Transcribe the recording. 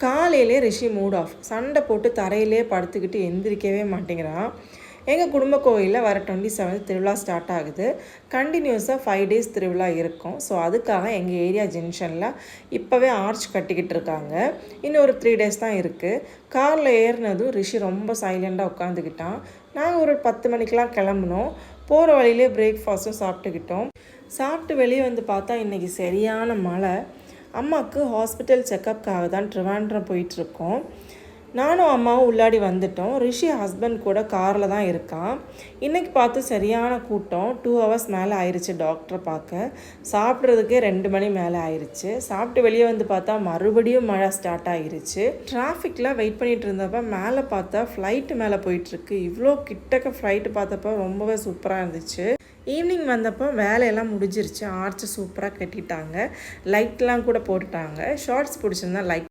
காலையிலே ரிஷி mood of, சண்டை போட்டு தரையிலே படுத்துக்கிட்டு எந்திரிக்கவே மாட்டேங்கிறான். எங்கள் குடும்ப கோயிலில் வர 27 திருவிழா ஸ்டார்ட் ஆகுது. கண்டினியூஸாக 5 days திருவிழா இருக்கும். ஸோ அதுக்காக எங்கள் ஏரியா ஜங்ஷனில் இப்போவே ஆர்ச் கட்டிக்கிட்டு இருக்காங்க. இன்னும் ஒரு 3 days தான் இருக்குது. காரில் ஏறினதும் ரிஷி ரொம்ப சைலண்டாக உட்காந்துக்கிட்டான். நாங்கள் ஒரு 10 மணிக்கெலாம் கிளம்புனோம். போகிற வழியிலே பிரேக்ஃபாஸ்ட்டும் சாப்பிட்டுக்கிட்டோம். சாப்பிட்டு வெளியே வந்து பார்த்தா இன்றைக்கி சரியான மழை. அம்மாவுக்கு ஹாஸ்பிட்டல் செக்கப்புக்காக தான் ட்ரிவாண்ட்ரம் போயிட்டுருக்கோம். நானும் அம்மாவும் உள்ளாடி வந்துட்டோம். ரிஷி ஹஸ்பண்ட் கூட காரில் தான் இருக்கான். இன்றைக்கி பார்த்து சரியான கூட்டம். 2 hours மேலே ஆயிடுச்சு டாக்டரை பார்க்க. சாப்பிட்றதுக்கே 2 மணி மேலே ஆயிடுச்சு. சாப்பிட்டு வெளியே வந்து பார்த்தா மறுபடியும் மழை ஸ்டார்ட் ஆகிருச்சு. டிராஃபிக்கில் வெயிட் பண்ணிகிட்டு இருந்தப்போ மேலே பார்த்தா ஃப்ளைட்டு மேலே போயிட்டுருக்கு. இவ்வளோ கிட்டக்க ஃப்ளைட்டு பார்த்தப்போ ரொம்பவே சூப்பராக இருந்துச்சு. ஈவினிங் வந்தப்போ வேலையெல்லாம் முடிஞ்சிருச்சு. ஆர்ச்சு சூப்பராக கட்டிட்டாங்க. லைட்லாம் கூட போட்டுட்டாங்க. ஷார்ட்ஸ் பிடிச்சிருந்தா லைக்